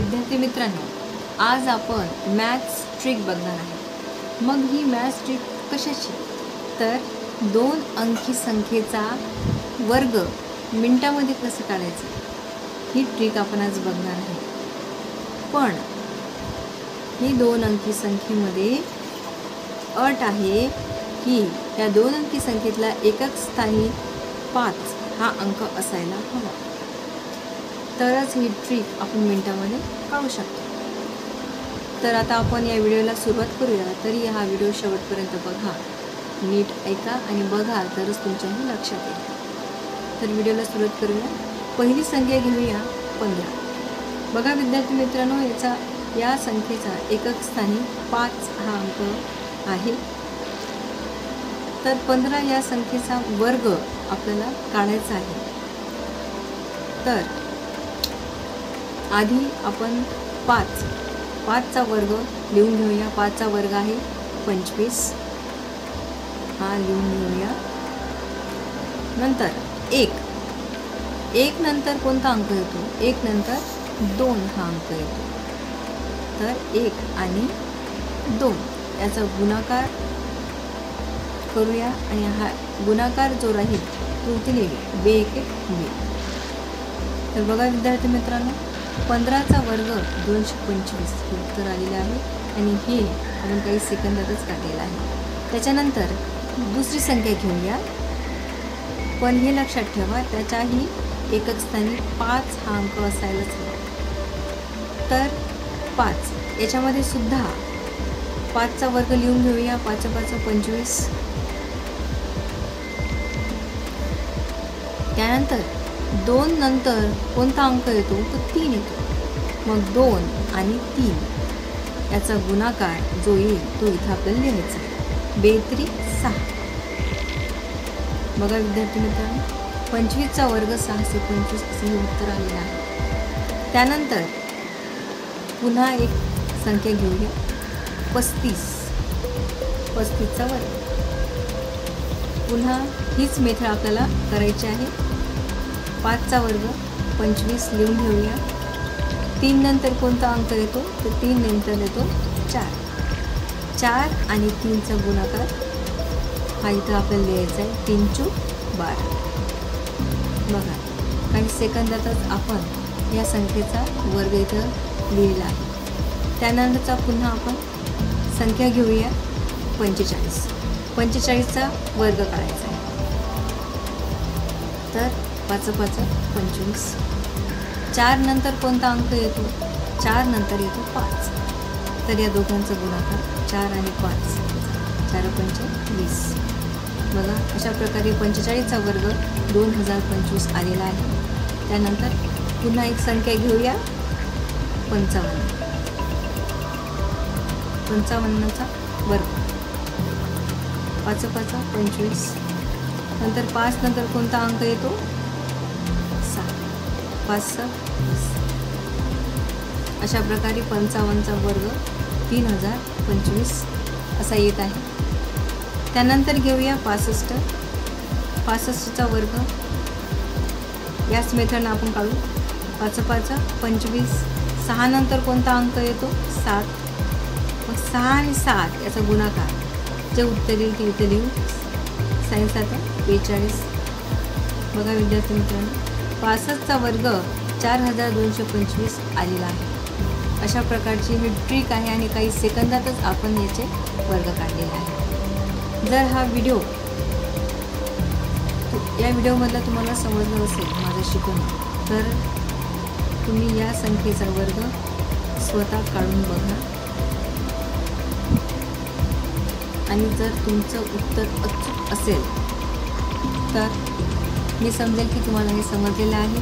विद्यार्थी मित्रांनो, आज आपण मॅथ्स ट्रिक बघणार आहे। मग ही मॅथ्स ट्रिक कशाची? तर 2 अंकी संख्येचा वर्ग मिनिटामध्ये कसं काढायचं ही ट्रिक आपण आज बघणार आहे। पण ही 2 अंकी संख्येमध्ये अट आहे की त्या 2 अंकी संख्येतला एकक स्थानी 5 हा अंक असायला हवा, तरच ही ट्रिक आपण मिनिटामध्ये काढू शकतो। तर आता आपण या व्हिडिओला सुरुवात करूया। तरी हा व्हिडिओ शेवटपर्यंत बघा, नीट ऐका आणि बघा, तरच तुमच्याही लक्षात येईल। तर व्हिडिओला सुरुवात करूया। पहिली संख्या घेऊया 15। बघा विद्यार्थी मित्रांनो, या संख्येचा एकक स्थानी 5 हा अंक आहे। तर 15 या संख्येचा वर्ग आपल्याला काढायचा आहे। तर आधी आपण 5 चा वर्ग लिहून घेऊया। 5 चा वर्ग आहे 25, हा लिहून घेऊया। नंतर 1 नंतर कोणता अंक येतो? 1 नंतर 2 हा अंक येतो। तर 1 आणि 2 याचा गुणाकार करूया आणि हा गुणाकार जो राहील तो इथे लिहूया, 2 1 2। तर बघा विद्यार्थी मित्रांनो, 15 चा वर्ग 225 हे उत्तर आलेले आहे आणि हे आपण काही सेकंदातच काढलेलं आहे। त्याच्यानंतर दुसरी संख्या घेऊया, पण हे लक्षात ठेवा त्याच्याही एकक स्थानी 5 हा अंक असायलाच हवा। तर 5 याच्यामध्ये सुद्धा 5 चा वर्ग लिहून घेऊया। 5 5 25। त्यानंतर 2 नंतर कोणता अंक येतो? तो 3 येतो। मग 2 आणि 3 याचा गुणाकार जो येईल तो इथं आपल्याला लिहायचा आहे, 2 3 6। बघा विद्यार्थी मित्रांनो, 25 चा वर्ग 6 25 असे हे उत्तर आलेलं आहे। त्यानंतर पुन्हा एक संख्या घेऊया, 35 चा वर्ग। पुन्हा हीच मेथड आपल्याला करायची आहे। 5 चा वर्ग 25 लिहून घेऊया। 3 नंतर कोणता अंक येतो? तर 3 नंतर येतो 4 आणि 3 चा गुणाकार हा इथं आपल्याला लिहायचा आहे, 3 चूक 12। बघा, काही सेकंदातच आपण या संख्येचा वर्ग इथं लिहिला आहे। त्यानंतरचा पुन्हा आपण संख्या घेऊया 45 चा वर्ग काढायचा आहे। तर 5 5 25। 4 नंतर कोणता अंक येतो? 4 नंतर येतो 5। तर या दोघांचा गुणाकार 4 आणि 5, 4 5 20। बघा, अशा प्रकारे 45 चा वर्ग 2025 आलेला आहे। त्यानंतर पुन्हा एक संख्या घेऊया, 55 चा वर्ग। 5 5 25। नंतर 5 नंतर कोणता अंक येतो? 6, 5 6 20। अशा प्रकारे 55 चा वर्ग 3025 असा येत आहे। त्यानंतर घेऊया 65 चा वर्ग। याच मेथडनं आपण काढू। 5 5 25। 6 नंतर कोणता अंक येतो? 7। मग 6 आणि 7 याचा गुणाकार जे उत्तर येईल ते इथे लिहू, 6 7 42। बघा विद्यार्थी मित्रांनो, 65 चा वर्ग 4225 आलेला आहे। अशा प्रकारची ही ट्रिक आहे आणि काही सेकंदातच आपण याचे वर्ग काढलेले आहे। जर हा व्हिडिओ या व्हिडिओमधला तुम्हाला समजलं असेल माझं शिकवणं, तर तुम्ही या संख्येचा वर्ग स्वतः काढून बघा आणि जर तुमचं उत्तर अचूक असेल तर मी समजेल की तुम्हाला हे समजलेलं आहे